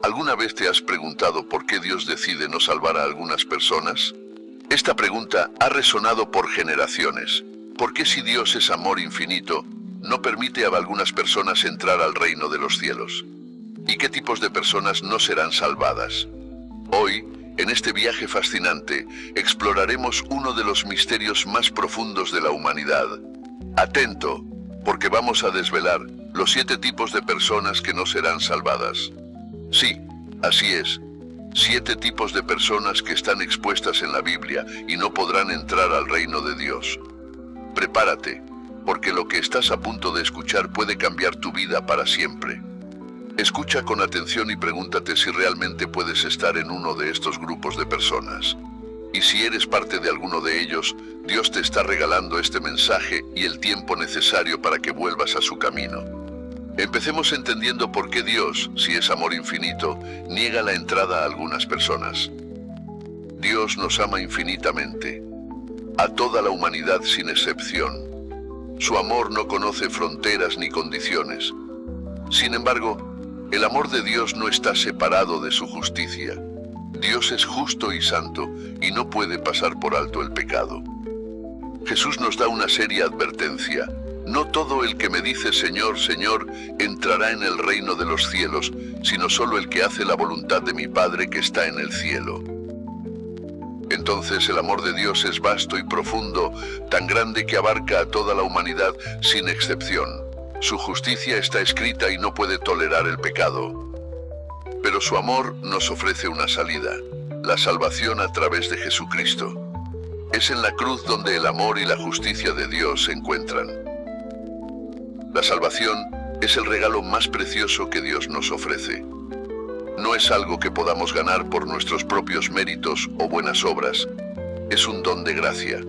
¿Alguna vez te has preguntado por qué Dios decide no salvar a algunas personas? Esta pregunta ha resonado por generaciones. ¿Por qué si Dios es amor infinito, no permite a algunas personas entrar al reino de los cielos? ¿Y qué tipos de personas no serán salvadas? Hoy, en este viaje fascinante, exploraremos uno de los misterios más profundos de la humanidad. Atento, porque vamos a desvelar los 7 tipos de personas que no serán salvadas. Sí, así es. 7 tipos de personas que están expuestas en la Biblia y no podrán entrar al reino de Dios. Prepárate, porque lo que estás a punto de escuchar puede cambiar tu vida para siempre. Escucha con atención y pregúntate si realmente puedes estar en uno de estos grupos de personas. Y si eres parte de alguno de ellos, Dios te está regalando este mensaje y el tiempo necesario para que vuelvas a su camino. Empecemos entendiendo por qué Dios, si es amor infinito, niega la entrada a algunas personas. Dios nos ama infinitamente, a toda la humanidad sin excepción. Su amor no conoce fronteras ni condiciones. Sin embargo, el amor de Dios no está separado de su justicia. Dios es justo y santo y no puede pasar por alto el pecado. Jesús nos da una seria advertencia. No todo el que me dice Señor, Señor, entrará en el reino de los cielos, sino solo el que hace la voluntad de mi Padre que está en el cielo. Entonces el amor de Dios es vasto y profundo, tan grande que abarca a toda la humanidad sin excepción. Su justicia está escrita y no puede tolerar el pecado. Pero su amor nos ofrece una salida, la salvación a través de Jesucristo. Es en la cruz donde el amor y la justicia de Dios se encuentran. La salvación es el regalo más precioso que Dios nos ofrece. No es algo que podamos ganar por nuestros propios méritos o buenas obras. Es un don de gracia.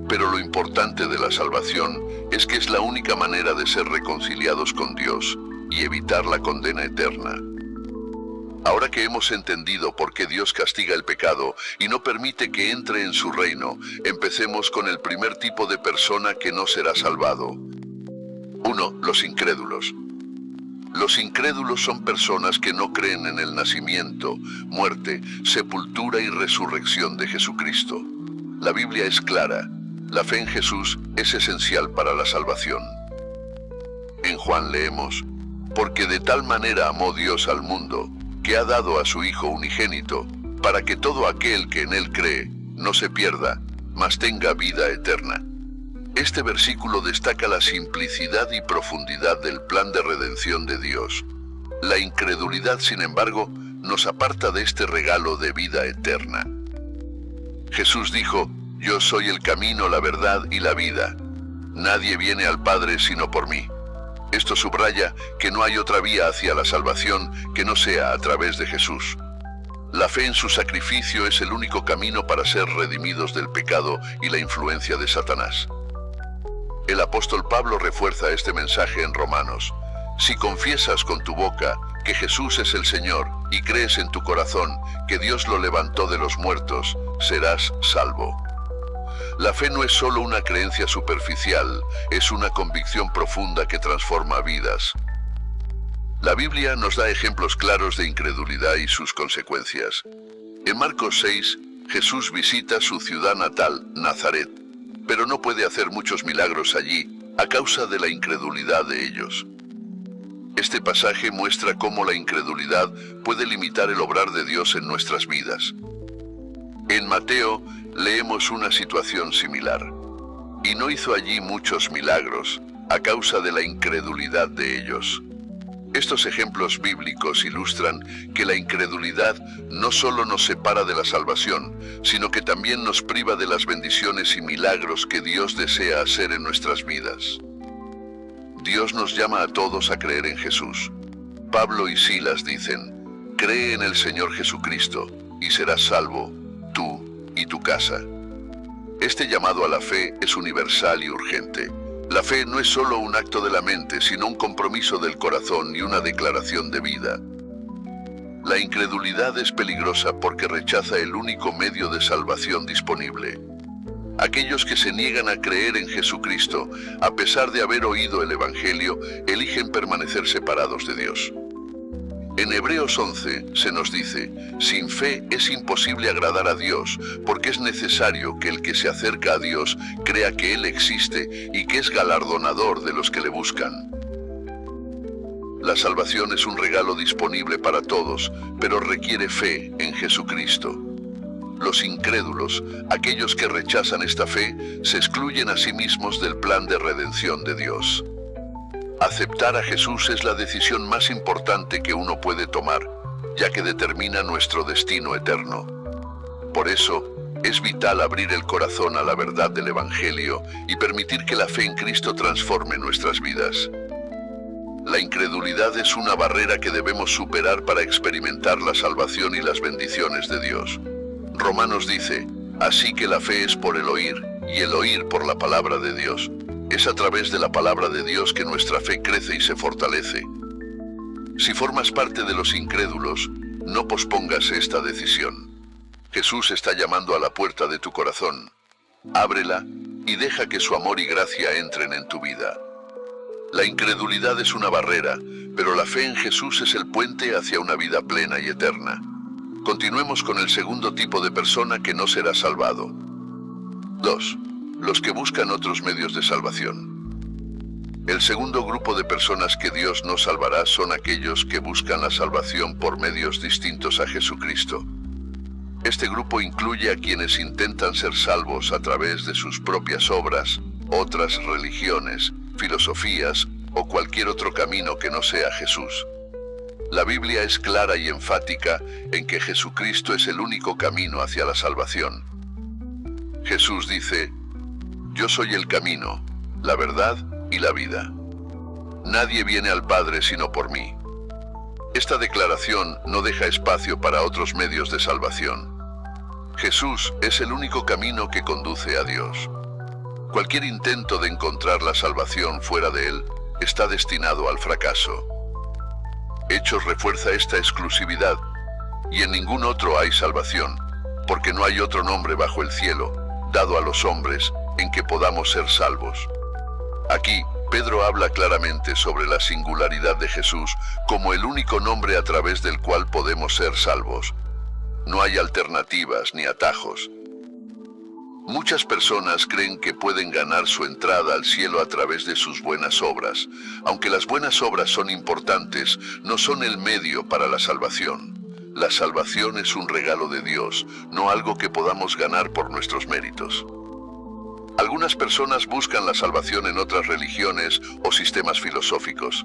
Pero lo importante de la salvación es que es la única manera de ser reconciliados con Dios y evitar la condena eterna. Ahora que hemos entendido por qué Dios castiga el pecado y no permite que entre en su reino, empecemos con el primer tipo de persona que no será salvado. 1. Los incrédulos. Los incrédulos son personas que no creen en el nacimiento, muerte, sepultura y resurrección de Jesucristo. La Biblia es clara. La fe en Jesús es esencial para la salvación. En Juan leemos, porque de tal manera amó Dios al mundo, que ha dado a su Hijo unigénito, para que todo aquel que en él cree no se pierda, mas tenga vida eterna. Este versículo destaca la simplicidad y profundidad del plan de redención de Dios. La incredulidad, sin embargo, nos aparta de este regalo de vida eterna. Jesús dijo, yo soy el camino, la verdad y la vida. Nadie viene al Padre sino por mí. Esto subraya que no hay otra vía hacia la salvación que no sea a través de Jesús. La fe en su sacrificio es el único camino para ser redimidos del pecado y la influencia de Satanás. El apóstol Pablo refuerza este mensaje en Romanos. Si confiesas con tu boca que Jesús es el Señor y crees en tu corazón que Dios lo levantó de los muertos, serás salvo. La fe no es solo una creencia superficial, es una convicción profunda que transforma vidas. La Biblia nos da ejemplos claros de incredulidad y sus consecuencias. En Marcos 6, Jesús visita su ciudad natal, Nazaret, pero no puede hacer muchos milagros allí a causa de la incredulidad de ellos. Este pasaje muestra cómo la incredulidad puede limitar el obrar de Dios en nuestras vidas. En Mateo leemos una situación similar. Y no hizo allí muchos milagros a causa de la incredulidad de ellos. Estos ejemplos bíblicos ilustran que la incredulidad no solo nos separa de la salvación, sino que también nos priva de las bendiciones y milagros que Dios desea hacer en nuestras vidas. Dios nos llama a todos a creer en Jesús. Pablo y Silas dicen, cree en el Señor Jesucristo y serás salvo, tú y tu casa. Este llamado a la fe es universal y urgente. La fe no es solo un acto de la mente, sino un compromiso del corazón y una declaración de vida. La incredulidad es peligrosa porque rechaza el único medio de salvación disponible. Aquellos que se niegan a creer en Jesucristo, a pesar de haber oído el Evangelio, eligen permanecer separados de Dios. En Hebreos 11 se nos dice, sin fe es imposible agradar a Dios, porque es necesario que el que se acerca a Dios crea que Él existe y que es galardonador de los que le buscan. La salvación es un regalo disponible para todos, pero requiere fe en Jesucristo. Los incrédulos, aquellos que rechazan esta fe, se excluyen a sí mismos del plan de redención de Dios. Aceptar a Jesús es la decisión más importante que uno puede tomar, ya que determina nuestro destino eterno. Por eso, es vital abrir el corazón a la verdad del Evangelio y permitir que la fe en Cristo transforme nuestras vidas. La incredulidad es una barrera que debemos superar para experimentar la salvación y las bendiciones de Dios. Romanos dice, así que la fe es por el oír, y el oír por la palabra de Dios. Es a través de la palabra de Dios que nuestra fe crece y se fortalece. Si formas parte de los incrédulos, no pospongas esta decisión. Jesús está llamando a la puerta de tu corazón. Ábrela y deja que su amor y gracia entren en tu vida. La incredulidad es una barrera, pero la fe en Jesús es el puente hacia una vida plena y eterna. Continuemos con el segundo tipo de persona que no será salvado. 2. Los que buscan otros medios de salvación. El segundo grupo de personas que Dios no salvará son aquellos que buscan la salvación por medios distintos a Jesucristo. Este grupo incluye a quienes intentan ser salvos a través de sus propias obras, otras religiones, filosofías o cualquier otro camino que no sea Jesús. La Biblia es clara y enfática en que Jesucristo es el único camino hacia la salvación. Jesús dice, yo soy el camino, la verdad y la vida. Nadie viene al Padre sino por mí. Esta declaración no deja espacio para otros medios de salvación. Jesús es el único camino que conduce a Dios. Cualquier intento de encontrar la salvación fuera de Él está destinado al fracaso. Hechos refuerza esta exclusividad, y en ningún otro hay salvación, porque no hay otro nombre bajo el cielo, dado a los hombres, en que podamos ser salvos. Aquí, Pedro habla claramente sobre la singularidad de Jesús como el único nombre a través del cual podemos ser salvos. No hay alternativas ni atajos. Muchas personas creen que pueden ganar su entrada al cielo a través de sus buenas obras. Aunque las buenas obras son importantes, no son el medio para la salvación. La salvación es un regalo de Dios, no algo que podamos ganar por nuestros méritos. Algunas personas buscan la salvación en otras religiones o sistemas filosóficos.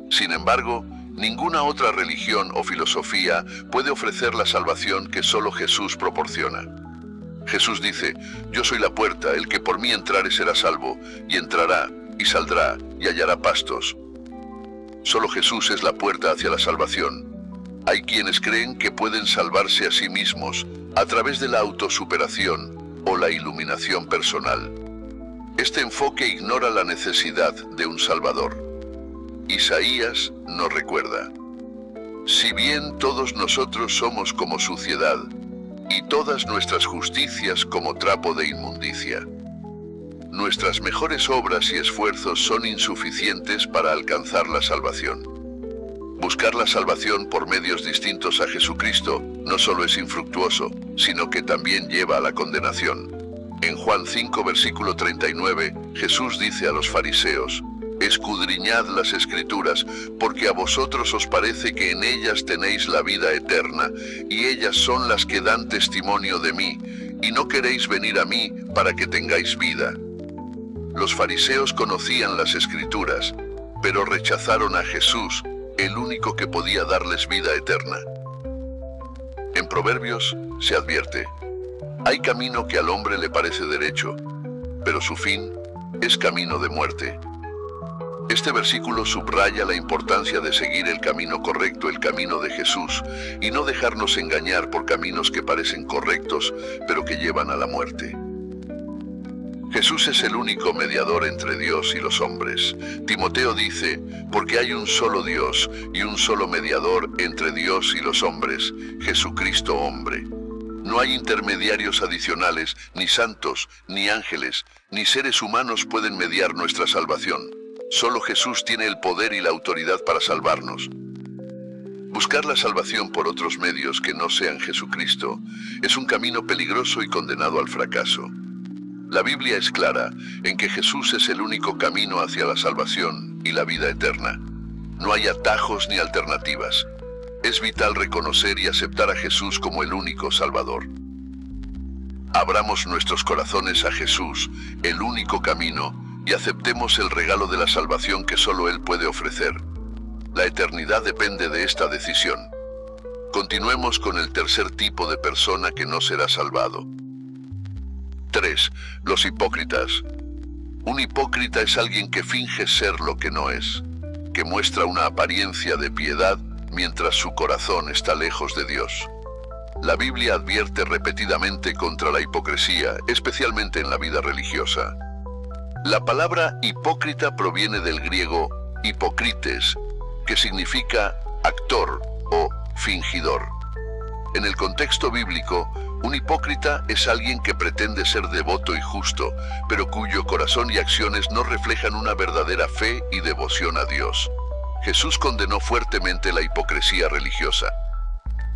Sin embargo, ninguna otra religión o filosofía puede ofrecer la salvación que solo Jesús proporciona. Jesús dice, yo soy la puerta, el que por mí entrare será salvo, y entrará, y saldrá, y hallará pastos. Solo Jesús es la puerta hacia la salvación. Hay quienes creen que pueden salvarse a sí mismos a través de la autosuperación o la iluminación personal. Este enfoque ignora la necesidad de un Salvador. Isaías nos recuerda, si bien todos nosotros somos como suciedad, y todas nuestras justicias como trapo de inmundicia. Nuestras mejores obras y esfuerzos son insuficientes para alcanzar la salvación. Buscar la salvación por medios distintos a Jesucristo no solo es infructuoso, sino que también lleva a la condenación. En Juan 5, versículo 39, Jesús dice a los fariseos, escudriñad las Escrituras, porque a vosotros os parece que en ellas tenéis la vida eterna, y ellas son las que dan testimonio de mí, y no queréis venir a mí para que tengáis vida. Los fariseos conocían las Escrituras, pero rechazaron a Jesús, el único que podía darles vida eterna. En Proverbios se advierte, hay camino que al hombre le parece derecho, pero su fin es camino de muerte. Este versículo subraya la importancia de seguir el camino correcto, el camino de Jesús, y no dejarnos engañar por caminos que parecen correctos, pero que llevan a la muerte. Jesús es el único mediador entre Dios y los hombres. Timoteo dice, porque hay un solo Dios y un solo mediador entre Dios y los hombres, Jesucristo hombre. No hay intermediarios adicionales, ni santos, ni ángeles, ni seres humanos pueden mediar nuestra salvación. Solo Jesús tiene el poder y la autoridad para salvarnos. Buscar la salvación por otros medios que no sean Jesucristo es un camino peligroso y condenado al fracaso. La Biblia es clara en que Jesús es el único camino hacia la salvación y la vida eterna. No hay atajos ni alternativas. Es vital reconocer y aceptar a Jesús como el único Salvador. Abramos nuestros corazones a Jesús, el único camino, y aceptemos el regalo de la salvación que solo Él puede ofrecer. La eternidad depende de esta decisión. Continuemos con el tercer tipo de persona que no será salvado. 3. Los hipócritas. Un hipócrita es alguien que finge ser lo que no es, que muestra una apariencia de piedad mientras su corazón está lejos de Dios. La Biblia advierte repetidamente contra la hipocresía, especialmente en la vida religiosa. La palabra hipócrita proviene del griego hipócrites, que significa actor o fingidor. En el contexto bíblico, un hipócrita es alguien que pretende ser devoto y justo, pero cuyo corazón y acciones no reflejan una verdadera fe y devoción a Dios. Jesús condenó fuertemente la hipocresía religiosa.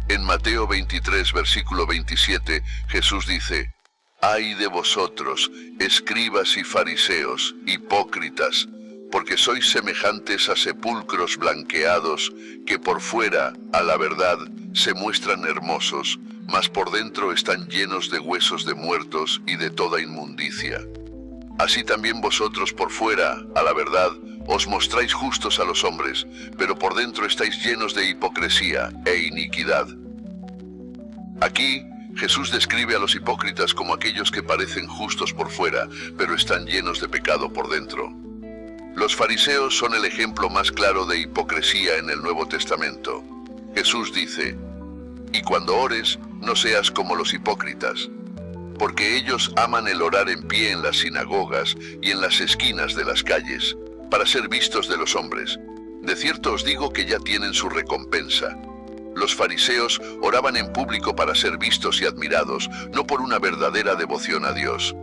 En Mateo 23, versículo 27, Jesús dice: «Ay de vosotros, escribas y fariseos, hipócritas, porque sois semejantes a sepulcros blanqueados, que por fuera, a la verdad, se muestran hermosos, mas por dentro están llenos de huesos de muertos y de toda inmundicia. Así también vosotros por fuera, a la verdad, os mostráis justos a los hombres, pero por dentro estáis llenos de hipocresía e iniquidad». Aquí, Jesús describe a los hipócritas como aquellos que parecen justos por fuera, pero están llenos de pecado por dentro. Los fariseos son el ejemplo más claro de hipocresía en el Nuevo Testamento. Jesús dice: «Y cuando ores, no seas como los hipócritas, porque ellos aman el orar en pie en las sinagogas y en las esquinas de las calles, para ser vistos de los hombres. De cierto os digo que ya tienen su recompensa». Los fariseos oraban en público para ser vistos y admirados, no por una verdadera devoción a Dios.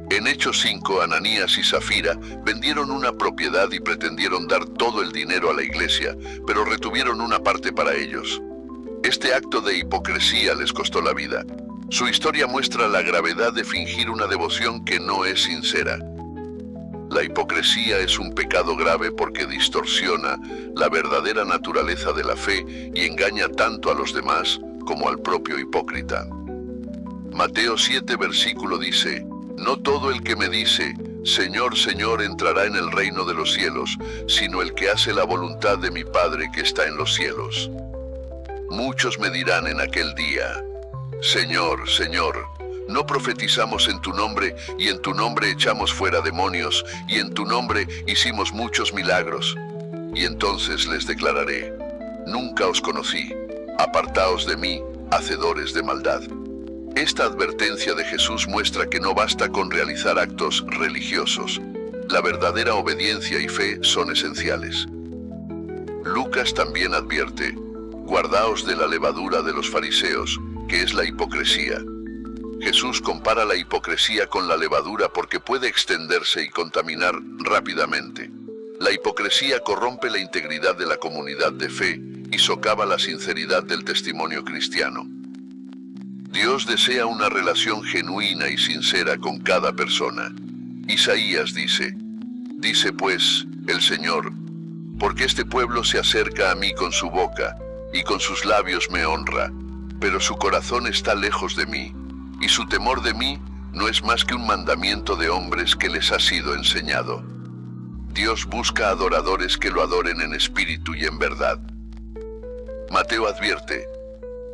En Hechos 5, Ananías y Zafira vendieron una propiedad y pretendieron dar todo el dinero a la iglesia, pero retuvieron una parte para ellos. Este acto de hipocresía les costó la vida. Su historia muestra la gravedad de fingir una devoción que no es sincera. La hipocresía es un pecado grave porque distorsiona la verdadera naturaleza de la fe y engaña tanto a los demás como al propio hipócrita. Mateo 7, versículo dice: «No todo el que me dice, Señor, Señor, entrará en el reino de los cielos, sino el que hace la voluntad de mi Padre que está en los cielos. Muchos me dirán en aquel día: Señor, Señor, ¿no profetizamos en tu nombre, y en tu nombre echamos fuera demonios, y en tu nombre hicimos muchos milagros? Y entonces les declararé: Nunca os conocí, apartaos de mí, hacedores de maldad». Esta advertencia de Jesús muestra que no basta con realizar actos religiosos. La verdadera obediencia y fe son esenciales. Lucas también advierte: «Guardaos de la levadura de los fariseos, que es la hipocresía». Jesús compara la hipocresía con la levadura porque puede extenderse y contaminar rápidamente. La hipocresía corrompe la integridad de la comunidad de fe y socava la sinceridad del testimonio cristiano. Dios desea una relación genuina y sincera con cada persona. Isaías dice pues el Señor: «Porque este pueblo se acerca a mí con su boca, y con sus labios me honra, pero su corazón está lejos de mí, y su temor de mí no es más que un mandamiento de hombres que les ha sido enseñado». Dios busca adoradores que lo adoren en espíritu y en verdad. Mateo advierte: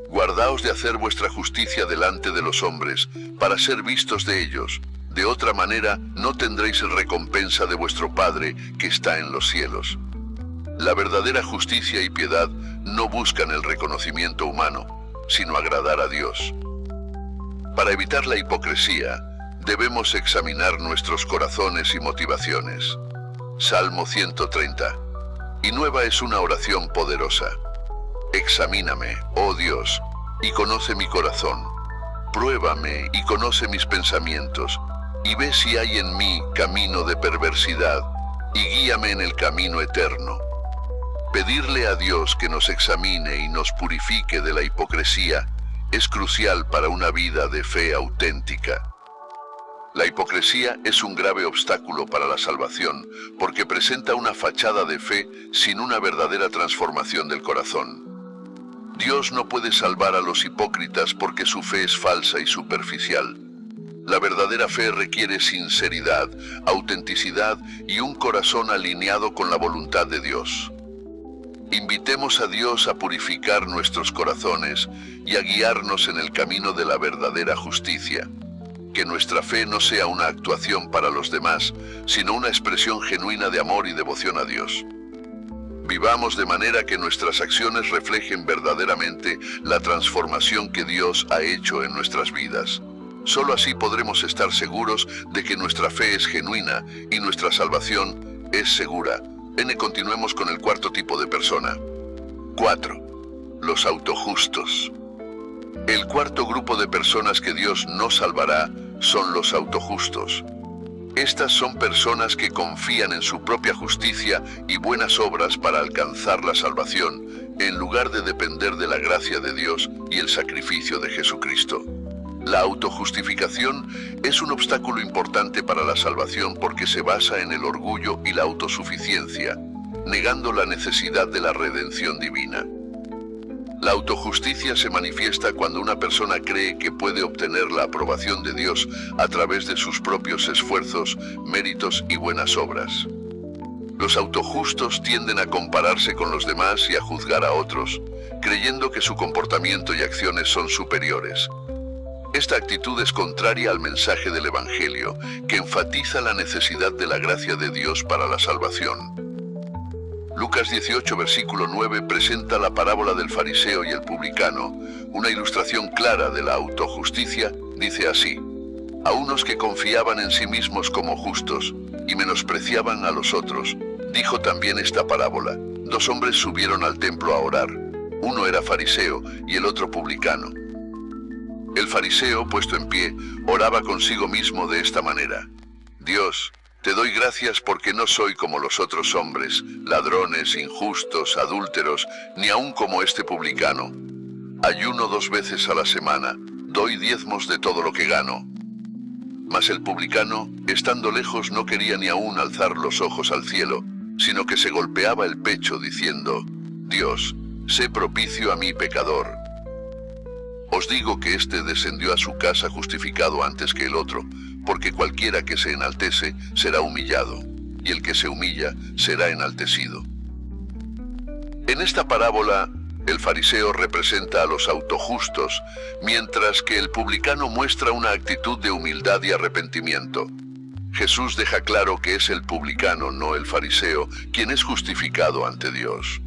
«Guardaos de hacer vuestra justicia delante de los hombres, para ser vistos de ellos. De otra manera, no tendréis recompensa de vuestro Padre que está en los cielos». La verdadera justicia y piedad no buscan el reconocimiento humano, sino agradar a Dios. Para evitar la hipocresía, debemos examinar nuestros corazones y motivaciones. Salmo 130. Y nueva es una oración poderosa. «Examíname, oh Dios, y conoce mi corazón. Pruébame y conoce mis pensamientos, y ve si hay en mí camino de perversidad, y guíame en el camino eterno». Pedirle a Dios que nos examine y nos purifique de la hipocresía es crucial para una vida de fe auténtica. La hipocresía es un grave obstáculo para la salvación porque presenta una fachada de fe sin una verdadera transformación del corazón. Dios no puede salvar a los hipócritas porque su fe es falsa y superficial. La verdadera fe requiere sinceridad, autenticidad y un corazón alineado con la voluntad de Dios. Invitemos a Dios a purificar nuestros corazones y a guiarnos en el camino de la verdadera justicia. Que nuestra fe no sea una actuación para los demás, sino una expresión genuina de amor y devoción a Dios. Vivamos de manera que nuestras acciones reflejen verdaderamente la transformación que Dios ha hecho en nuestras vidas. Solo así podremos estar seguros de que nuestra fe es genuina y nuestra salvación es segura. Continuemos con el cuarto tipo de persona. 4. Los autojustos. El cuarto grupo de personas que Dios no salvará son los autojustos. Estas son personas que confían en su propia justicia y buenas obras para alcanzar la salvación, en lugar de depender de la gracia de Dios y el sacrificio de Jesucristo. La autojustificación es un obstáculo importante para la salvación porque se basa en el orgullo y la autosuficiencia, negando la necesidad de la redención divina. La autojusticia se manifiesta cuando una persona cree que puede obtener la aprobación de Dios a través de sus propios esfuerzos, méritos y buenas obras. Los autojustos tienden a compararse con los demás y a juzgar a otros, creyendo que su comportamiento y acciones son superiores. Esta actitud es contraria al mensaje del Evangelio, que enfatiza la necesidad de la gracia de Dios para la salvación. Lucas 18, versículo 9 presenta la parábola del fariseo y el publicano, una ilustración clara de la autojusticia. Dice así: a unos que confiaban en sí mismos como justos y menospreciaban a los otros, dijo también esta parábola. Dos hombres subieron al templo a orar. Uno era fariseo y el otro publicano. El fariseo, puesto en pie, oraba consigo mismo de esta manera: Dios, te doy gracias porque no soy como los otros hombres, ladrones, injustos, adúlteros, ni aun como este publicano. Ayuno 2 veces a la semana, doy diezmos de todo lo que gano. Mas el publicano, estando lejos, no quería ni aun alzar los ojos al cielo, sino que se golpeaba el pecho diciendo: Dios, sé propicio a mí pecador. Os digo que éste descendió a su casa justificado antes que el otro, porque cualquiera que se enaltece será humillado, y el que se humilla será enaltecido. En esta parábola, el fariseo representa a los autojustos, mientras que el publicano muestra una actitud de humildad y arrepentimiento. Jesús deja claro que es el publicano, no el fariseo, quien es justificado ante Dios.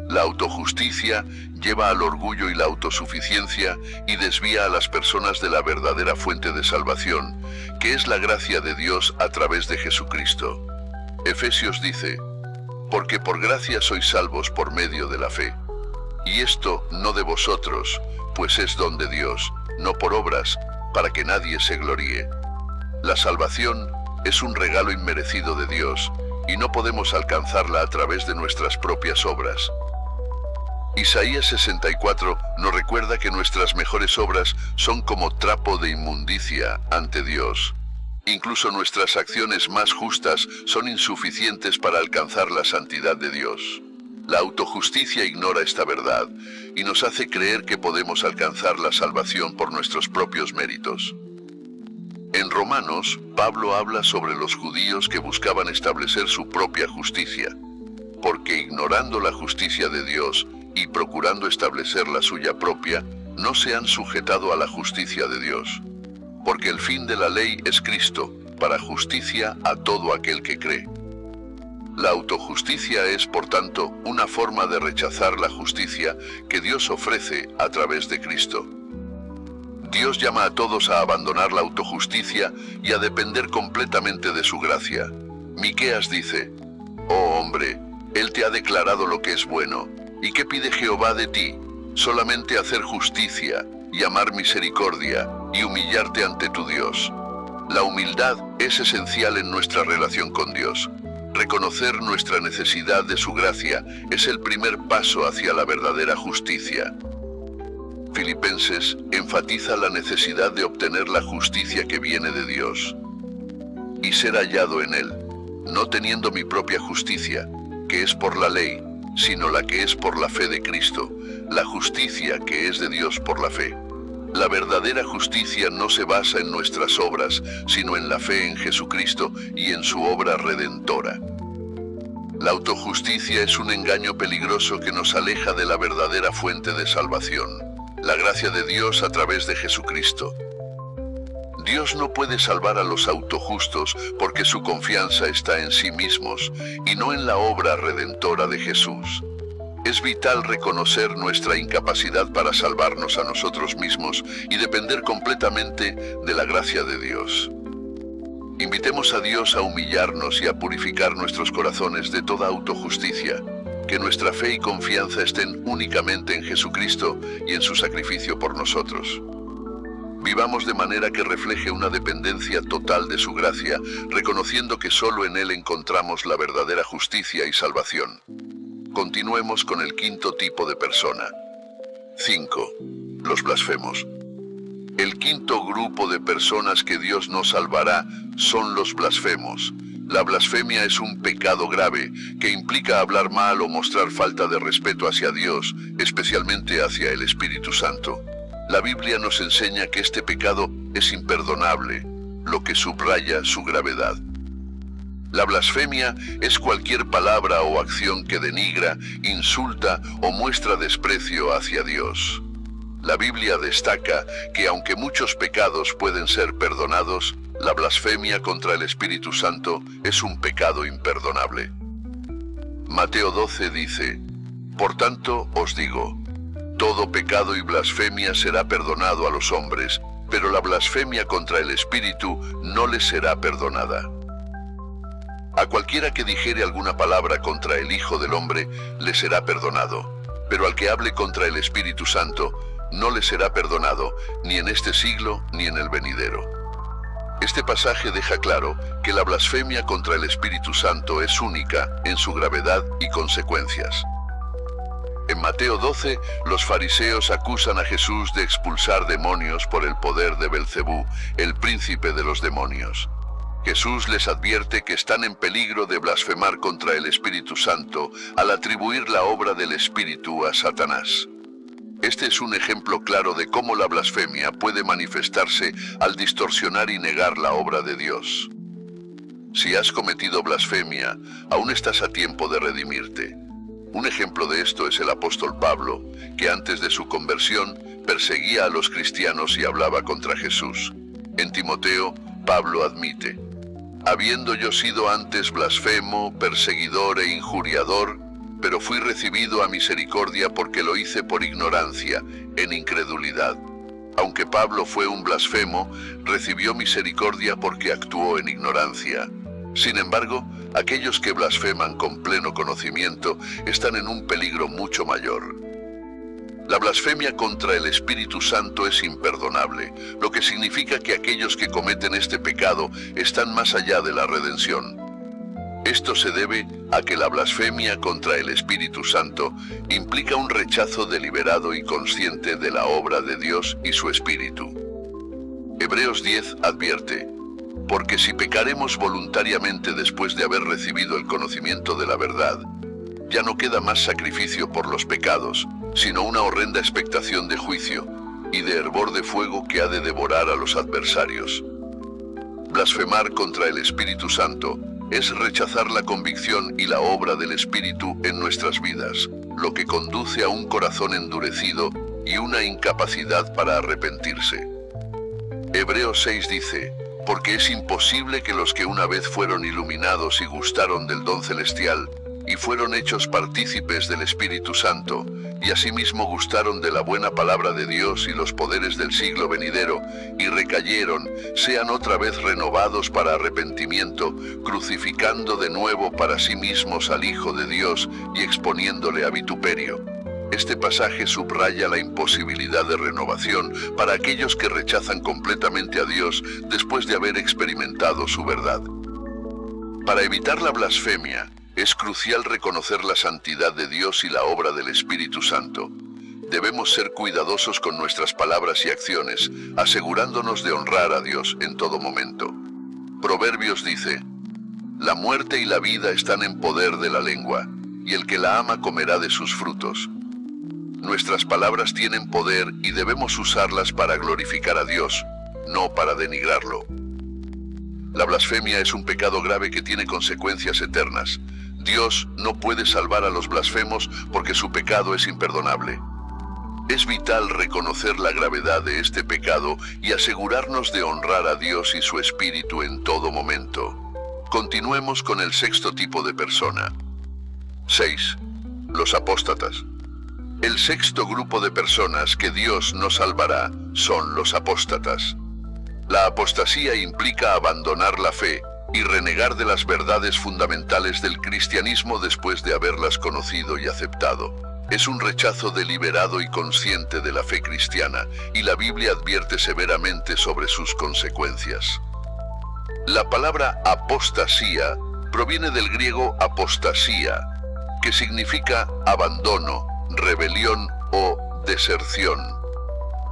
La autojusticia lleva al orgullo y la autosuficiencia y desvía a las personas de la verdadera fuente de salvación, que es la gracia de Dios a través de Jesucristo. Efesios dice: porque por gracia sois salvos por medio de la fe. Y esto no de vosotros, pues es don de Dios, no por obras, para que nadie se gloríe. La salvación es un regalo inmerecido de Dios, y no podemos alcanzarla a través de nuestras propias obras. Isaías 64 nos recuerda que nuestras mejores obras son como trapo de inmundicia ante Dios. Incluso nuestras acciones más justas son insuficientes para alcanzar la santidad de Dios. La autojusticia ignora esta verdad y nos hace creer que podemos alcanzar la salvación por nuestros propios méritos. En Romanos, Pablo habla sobre los judíos que buscaban establecer su propia justicia, porque ignorando la justicia de Dios y procurando establecer la suya propia, no se han sujetado a la justicia de Dios. Porque el fin de la ley es Cristo, para justicia a todo aquel que cree. La autojusticia es, por tanto, una forma de rechazar la justicia que Dios ofrece a través de Cristo. Dios llama a todos a abandonar la autojusticia y a depender completamente de su gracia. Miqueas dice: oh hombre, Él te ha declarado lo que es bueno. ¿Y qué pide Jehová de ti? Solamente hacer justicia, y amar misericordia, y humillarte ante tu Dios. La humildad es esencial en nuestra relación con Dios. Reconocer nuestra necesidad de su gracia es el primer paso hacia la verdadera justicia. Filipenses enfatiza la necesidad de obtener la justicia que viene de Dios y ser hallado en Él, no teniendo mi propia justicia, que es por la ley, sino la que es por la fe de Cristo, la justicia que es de Dios por la fe. La verdadera justicia no se basa en nuestras obras, sino en la fe en Jesucristo y en su obra redentora. La autojusticia es un engaño peligroso que nos aleja de la verdadera fuente de salvación, la gracia de Dios a través de Jesucristo. Dios no puede salvar a los autojustos porque su confianza está en sí mismos y no en la obra redentora de Jesús. Es vital reconocer nuestra incapacidad para salvarnos a nosotros mismos y depender completamente de la gracia de Dios. Invitemos a Dios a humillarnos y a purificar nuestros corazones de toda autojusticia, que nuestra fe y confianza estén únicamente en Jesucristo y en su sacrificio por nosotros. Vivamos de manera que refleje una dependencia total de su gracia, reconociendo que solo en Él encontramos la verdadera justicia y salvación. Continuemos con el quinto tipo de persona. 5. Los blasfemos. El quinto grupo de personas que Dios no salvará son los blasfemos. La blasfemia es un pecado grave que implica hablar mal o mostrar falta de respeto hacia Dios, especialmente hacia el Espíritu Santo. La Biblia nos enseña que este pecado es imperdonable, lo que subraya su gravedad. La blasfemia es cualquier palabra o acción que denigra, insulta o muestra desprecio hacia Dios. La Biblia destaca que aunque muchos pecados pueden ser perdonados, la blasfemia contra el Espíritu Santo es un pecado imperdonable. Mateo 12 dice: Por tanto os digo, todo pecado y blasfemia será perdonado a los hombres, pero la blasfemia contra el Espíritu no les será perdonada. A cualquiera que dijere alguna palabra contra el Hijo del Hombre, le será perdonado, pero al que hable contra el Espíritu Santo, no le será perdonado, ni en este siglo, ni en el venidero. Este pasaje deja claro que la blasfemia contra el Espíritu Santo es única en su gravedad y consecuencias. En Mateo 12, los fariseos acusan a Jesús de expulsar demonios por el poder de Belcebú, el príncipe de los demonios. Jesús les advierte que están en peligro de blasfemar contra el Espíritu Santo al atribuir la obra del Espíritu a Satanás. Este es un ejemplo claro de cómo la blasfemia puede manifestarse al distorsionar y negar la obra de Dios. Si has cometido blasfemia, aún estás a tiempo de redimirte. Un ejemplo de esto es el apóstol Pablo, que antes de su conversión perseguía a los cristianos y hablaba contra Jesús. En Timoteo, Pablo admite: habiendo yo sido antes blasfemo, perseguidor e injuriador, pero fui recibido a misericordia porque lo hice por ignorancia, en incredulidad. Aunque Pablo fue un blasfemo, recibió misericordia porque actuó en ignorancia. Sin embargo, aquellos que blasfeman con pleno conocimiento están en un peligro mucho mayor. La blasfemia contra el Espíritu Santo es imperdonable, lo que significa que aquellos que cometen este pecado están más allá de la redención. Esto se debe a que la blasfemia contra el Espíritu Santo implica un rechazo deliberado y consciente de la obra de Dios y su Espíritu. Hebreos 10 advierte: porque si pecaremos voluntariamente después de haber recibido el conocimiento de la verdad, ya no queda más sacrificio por los pecados, sino una horrenda expectación de juicio y de hervor de fuego que ha de devorar a los adversarios. Blasfemar contra el Espíritu Santo es rechazar la convicción y la obra del Espíritu en nuestras vidas, lo que conduce a un corazón endurecido y una incapacidad para arrepentirse. Hebreos 6 dice: porque es imposible que los que una vez fueron iluminados y gustaron del don celestial, y fueron hechos partícipes del Espíritu Santo, y asimismo gustaron de la buena palabra de Dios y los poderes del siglo venidero, y recayeron, sean otra vez renovados para arrepentimiento, crucificando de nuevo para sí mismos al Hijo de Dios y exponiéndole a vituperio. Este pasaje subraya la imposibilidad de renovación para aquellos que rechazan completamente a Dios después de haber experimentado su verdad. Para evitar la blasfemia, es crucial reconocer la santidad de Dios y la obra del Espíritu Santo. Debemos ser cuidadosos con nuestras palabras y acciones, asegurándonos de honrar a Dios en todo momento. Proverbios dice: la muerte y la vida están en poder de la lengua, y el que la ama comerá de sus frutos. Nuestras palabras tienen poder y debemos usarlas para glorificar a Dios, no para denigrarlo. La blasfemia es un pecado grave que tiene consecuencias eternas. Dios no puede salvar a los blasfemos porque su pecado es imperdonable. Es vital reconocer la gravedad de este pecado y asegurarnos de honrar a Dios y su Espíritu en todo momento. Continuemos con el sexto tipo de persona. 6. Los apóstatas. El sexto grupo de personas que Dios no salvará son los apóstatas. La apostasía implica abandonar la fe y renegar de las verdades fundamentales del cristianismo después de haberlas conocido y aceptado. Es un rechazo deliberado y consciente de la fe cristiana, y la Biblia advierte severamente sobre sus consecuencias. La palabra apostasía proviene del griego apostasía, que significa abandono, rebelión o deserción.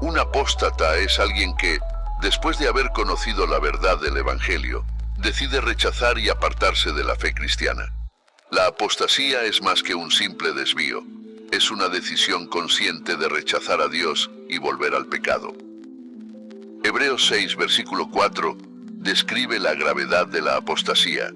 Un apóstata es alguien que, después de haber conocido la verdad del Evangelio, decide rechazar y apartarse de la fe cristiana. La apostasía es más que un simple desvío. Es una decisión consciente de rechazar a Dios y volver al pecado. Hebreos 6, versículo 4, describe la gravedad de la apostasía.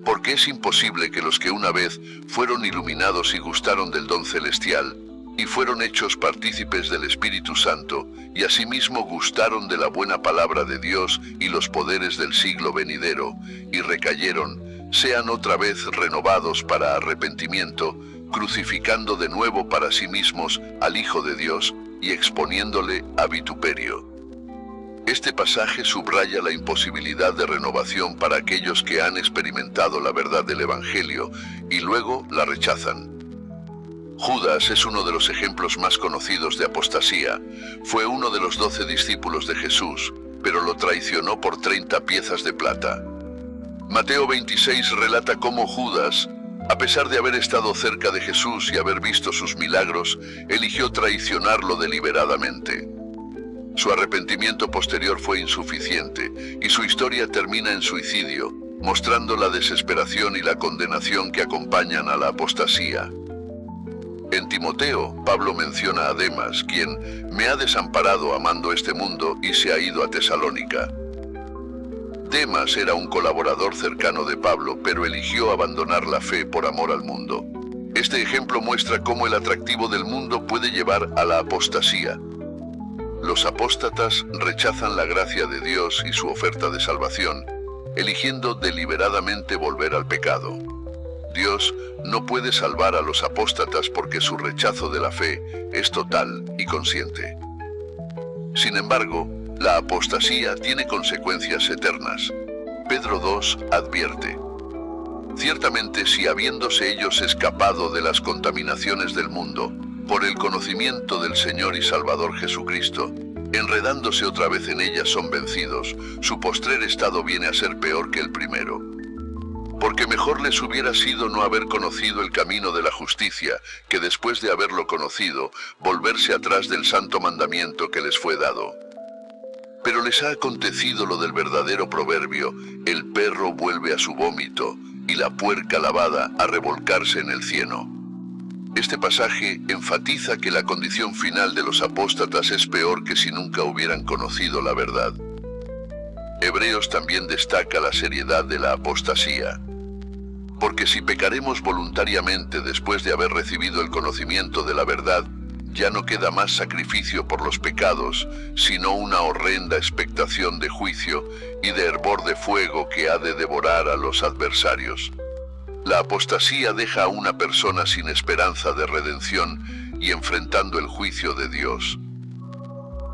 Porque es imposible que los que una vez fueron iluminados y gustaron del don celestial, y fueron hechos partícipes del Espíritu Santo, y asimismo gustaron de la buena palabra de Dios y los poderes del siglo venidero, y recayeron, sean otra vez renovados para arrepentimiento, crucificando de nuevo para sí mismos al Hijo de Dios y exponiéndole a vituperio. Este pasaje subraya la imposibilidad de renovación para aquellos que han experimentado la verdad del Evangelio y luego la rechazan. Judas es uno de los ejemplos más conocidos de apostasía. Fue uno de los 12 discípulos de Jesús, pero lo traicionó por 30 piezas de plata. Mateo 26 relata cómo Judas, a pesar de haber estado cerca de Jesús y haber visto sus milagros, eligió traicionarlo deliberadamente. Su arrepentimiento posterior fue insuficiente, y su historia termina en suicidio, mostrando la desesperación y la condenación que acompañan a la apostasía. En Timoteo, Pablo menciona a Demas, quien me ha desamparado amando este mundo y se ha ido a Tesalónica. Demas era un colaborador cercano de Pablo, pero eligió abandonar la fe por amor al mundo. Este ejemplo muestra cómo el atractivo del mundo puede llevar a la apostasía. Los apóstatas rechazan la gracia de Dios y su oferta de salvación, eligiendo deliberadamente volver al pecado. Dios no puede salvar a los apóstatas porque su rechazo de la fe es total y consciente. Sin embargo, la apostasía tiene consecuencias eternas. Pedro 2 advierte: ciertamente si habiéndose ellos escapado de las contaminaciones del mundo, por el conocimiento del Señor y Salvador Jesucristo, enredándose otra vez en ellas son vencidos, su postrer estado viene a ser peor que el primero. Porque mejor les hubiera sido no haber conocido el camino de la justicia, que después de haberlo conocido, volverse atrás del santo mandamiento que les fue dado. Pero les ha acontecido lo del verdadero proverbio: el perro vuelve a su vómito, y la puerca lavada a revolcarse en el cieno. Este pasaje enfatiza que la condición final de los apóstatas es peor que si nunca hubieran conocido la verdad. Hebreos también destaca la seriedad de la apostasía. Porque si pecaremos voluntariamente después de haber recibido el conocimiento de la verdad, ya no queda más sacrificio por los pecados, sino una horrenda expectación de juicio y de hervor de fuego que ha de devorar a los adversarios. La apostasía deja a una persona sin esperanza de redención y enfrentando el juicio de Dios.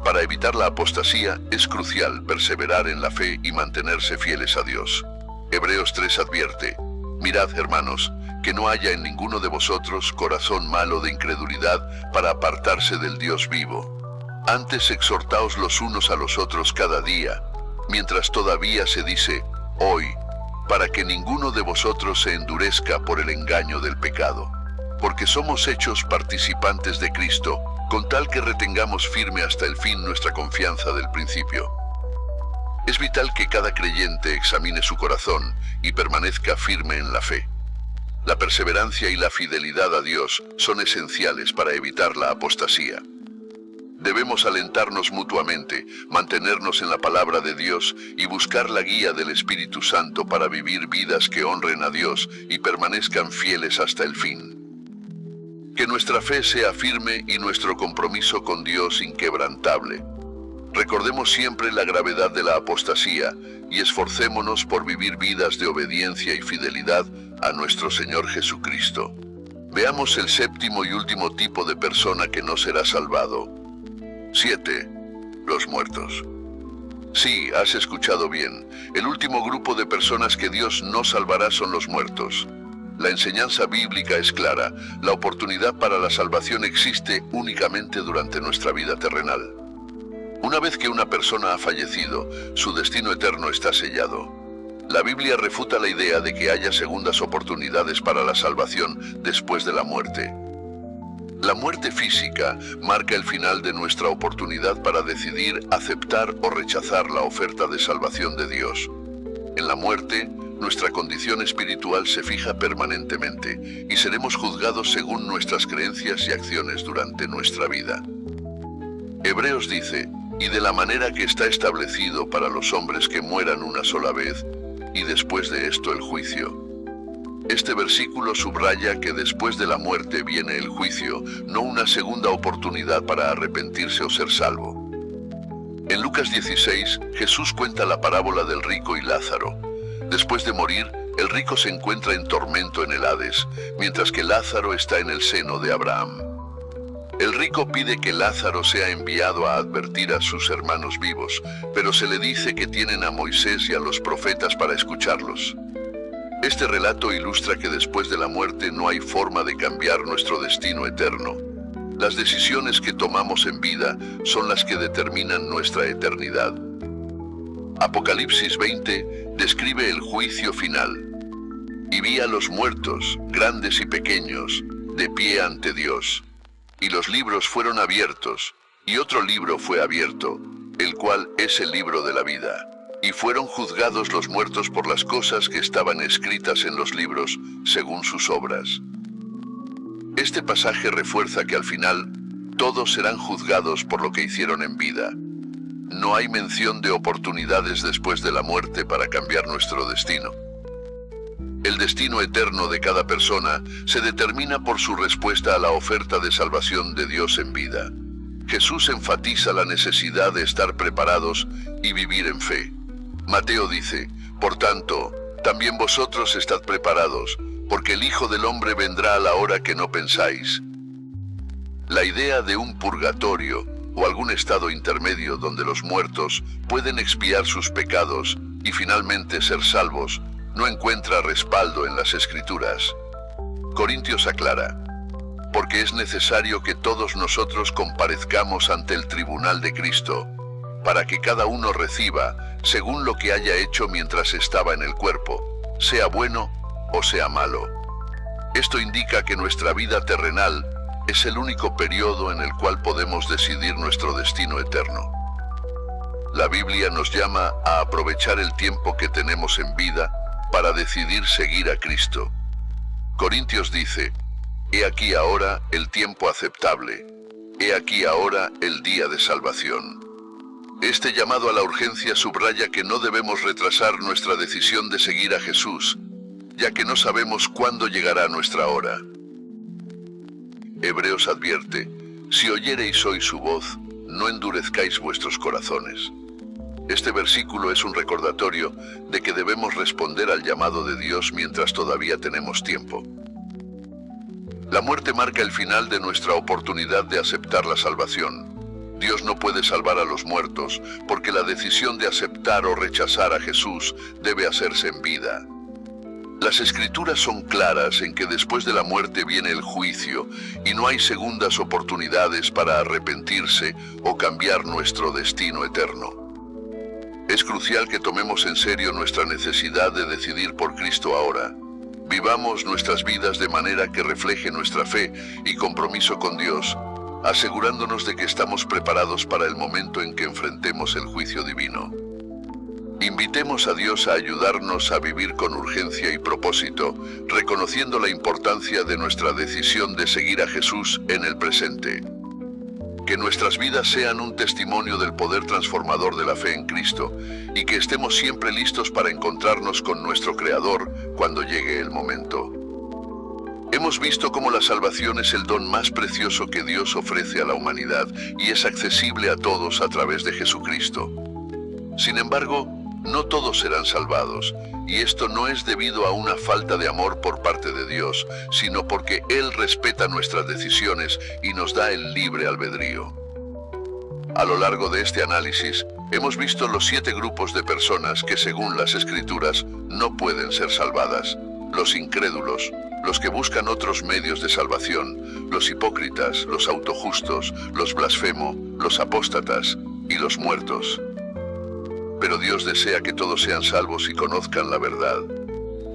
Para evitar la apostasía es crucial perseverar en la fe y mantenerse fieles a Dios. Hebreos 3 advierte: mirad, hermanos, que no haya en ninguno de vosotros corazón malo de incredulidad para apartarse del Dios vivo. Antes exhortaos los unos a los otros cada día, mientras todavía se dice hoy, para que ninguno de vosotros se endurezca por el engaño del pecado. Porque somos hechos participantes de Cristo, con tal que retengamos firme hasta el fin nuestra confianza del principio. Es vital que cada creyente examine su corazón y permanezca firme en la fe. La perseverancia y la fidelidad a Dios son esenciales para evitar la apostasía. Debemos alentarnos mutuamente, mantenernos en la palabra de Dios y buscar la guía del Espíritu Santo para vivir vidas que honren a Dios y permanezcan fieles hasta el fin. Que nuestra fe sea firme y nuestro compromiso con Dios inquebrantable. Recordemos siempre la gravedad de la apostasía y esforcémonos por vivir vidas de obediencia y fidelidad a nuestro Señor Jesucristo. Veamos el séptimo y último tipo de persona que no será salvado. 7. Los muertos. Sí, has escuchado bien. El último grupo de personas que Dios no salvará son los muertos. La enseñanza bíblica es clara. La oportunidad para la salvación existe únicamente durante nuestra vida terrenal. Una vez que una persona ha fallecido, su destino eterno está sellado. La Biblia refuta la idea de que haya segundas oportunidades para la salvación después de la muerte. La muerte física marca el final de nuestra oportunidad para decidir aceptar o rechazar la oferta de salvación de Dios. En la muerte, nuestra condición espiritual se fija permanentemente y seremos juzgados según nuestras creencias y acciones durante nuestra vida. Hebreos dice, y de la manera que está establecido para los hombres que mueran una sola vez, y después de esto el juicio. Este versículo subraya que después de la muerte viene el juicio, no una segunda oportunidad para arrepentirse o ser salvo. En Lucas 16, Jesús cuenta la parábola del rico y Lázaro. Después de morir, el rico se encuentra en tormento en el Hades, mientras que Lázaro está en el seno de Abraham. El rico pide que Lázaro sea enviado a advertir a sus hermanos vivos, pero se le dice que tienen a Moisés y a los profetas para escucharlos. Este relato ilustra que después de la muerte no hay forma de cambiar nuestro destino eterno. Las decisiones que tomamos en vida son las que determinan nuestra eternidad. Apocalipsis 20 describe el juicio final. Y vi a los muertos, grandes y pequeños, de pie ante Dios. Y los libros fueron abiertos, y otro libro fue abierto, el cual es el libro de la vida. Y fueron juzgados los muertos por las cosas que estaban escritas en los libros, según sus obras. Este pasaje refuerza que al final, todos serán juzgados por lo que hicieron en vida. No hay mención de oportunidades después de la muerte para cambiar nuestro destino. El destino eterno de cada persona se determina por su respuesta a la oferta de salvación de Dios en vida. Jesús enfatiza la necesidad de estar preparados y vivir en fe. Mateo dice, por tanto, también vosotros estad preparados, porque el Hijo del Hombre vendrá a la hora que no pensáis. La idea de un purgatorio o algún estado intermedio donde los muertos pueden expiar sus pecados y finalmente ser salvos no encuentra respaldo en las Escrituras. Corintios aclara, porque es necesario que todos nosotros comparezcamos ante el tribunal de Cristo, para que cada uno reciba según lo que haya hecho mientras estaba en el cuerpo, sea bueno o sea malo. Esto indica que nuestra vida terrenal es el único periodo en el cual podemos decidir nuestro destino eterno. La Biblia nos llama a aprovechar el tiempo que tenemos en vida para decidir seguir a Cristo. Corintios dice, he aquí ahora el tiempo aceptable, he aquí ahora el día de salvación. Este llamado a la urgencia subraya que no debemos retrasar nuestra decisión de seguir a Jesús, ya que no sabemos cuándo llegará nuestra hora. Hebreos advierte, si oyereis hoy su voz, no endurezcáis vuestros corazones. Este versículo es un recordatorio de que debemos responder al llamado de Dios mientras todavía tenemos tiempo. La muerte marca el final de nuestra oportunidad de aceptar la salvación. Dios no puede salvar a los muertos, porque la decisión de aceptar o rechazar a Jesús debe hacerse en vida. Las Escrituras son claras en que después de la muerte viene el juicio, y no hay segundas oportunidades para arrepentirse o cambiar nuestro destino eterno. Es crucial que tomemos en serio nuestra necesidad de decidir por Cristo ahora. Vivamos nuestras vidas de manera que refleje nuestra fe y compromiso con Dios, asegurándonos de que estamos preparados para el momento en que enfrentemos el juicio divino. Invitemos a Dios a ayudarnos a vivir con urgencia y propósito, reconociendo la importancia de nuestra decisión de seguir a Jesús en el presente. Que nuestras vidas sean un testimonio del poder transformador de la fe en Cristo y que estemos siempre listos para encontrarnos con nuestro Creador cuando llegue el momento. Hemos visto cómo la salvación es el don más precioso que Dios ofrece a la humanidad y es accesible a todos a través de Jesucristo. Sin embargo, no todos serán salvados, y esto no es debido a una falta de amor por parte de Dios, sino porque Él respeta nuestras decisiones y nos da el libre albedrío. A lo largo de este análisis, hemos visto los 7 grupos de personas que, según las Escrituras, no pueden ser salvadas: los incrédulos, los que buscan otros medios de salvación, los hipócritas, los autojustos, los blasfemos, los apóstatas y los muertos. Pero Dios desea que todos sean salvos y conozcan la verdad.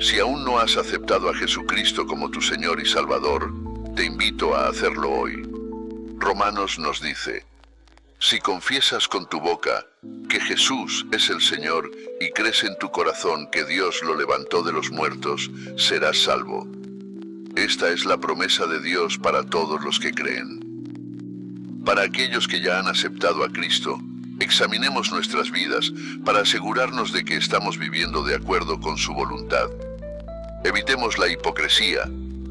Si aún no has aceptado a Jesucristo como tu Señor y Salvador, te invito a hacerlo hoy. Romanos nos dice: si confiesas con tu boca que Jesús es el Señor y crees en tu corazón que Dios lo levantó de los muertos, serás salvo. Esta es la promesa de Dios para todos los que creen. Para aquellos que ya han aceptado a Cristo, examinemos nuestras vidas para asegurarnos de que estamos viviendo de acuerdo con su voluntad. Evitemos la hipocresía,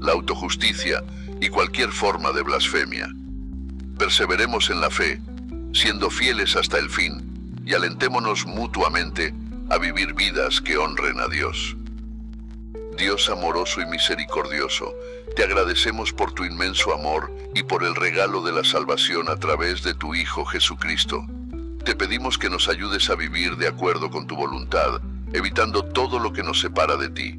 la autojusticia y cualquier forma de blasfemia. Perseveremos en la fe, siendo fieles hasta el fin, y alentémonos mutuamente a vivir vidas que honren a Dios. Dios amoroso y misericordioso, te agradecemos por tu inmenso amor y por el regalo de la salvación a través de tu Hijo Jesucristo. Te pedimos que nos ayudes a vivir de acuerdo con tu voluntad, evitando todo lo que nos separa de ti.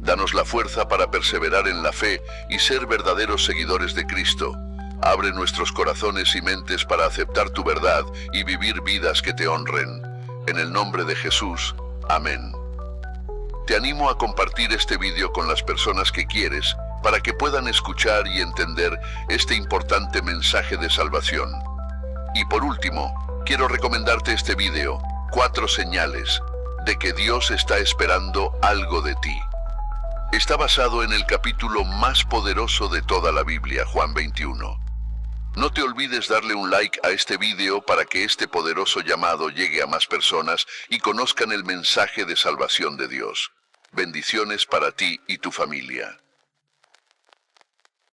Danos la fuerza para perseverar en la fe y ser verdaderos seguidores de Cristo. Abre nuestros corazones y mentes para aceptar tu verdad y vivir vidas que te honren. En el nombre de Jesús. Amén. Te animo a compartir este video con las personas que quieres para que puedan escuchar y entender este importante mensaje de salvación. Y por último, quiero recomendarte este video, 4 señales de que Dios está esperando algo de ti. Está basado en el capítulo más poderoso de toda la Biblia, Juan 21. No te olvides darle un like a este video para que este poderoso llamado llegue a más personas y conozcan el mensaje de salvación de Dios. Bendiciones para ti y tu familia.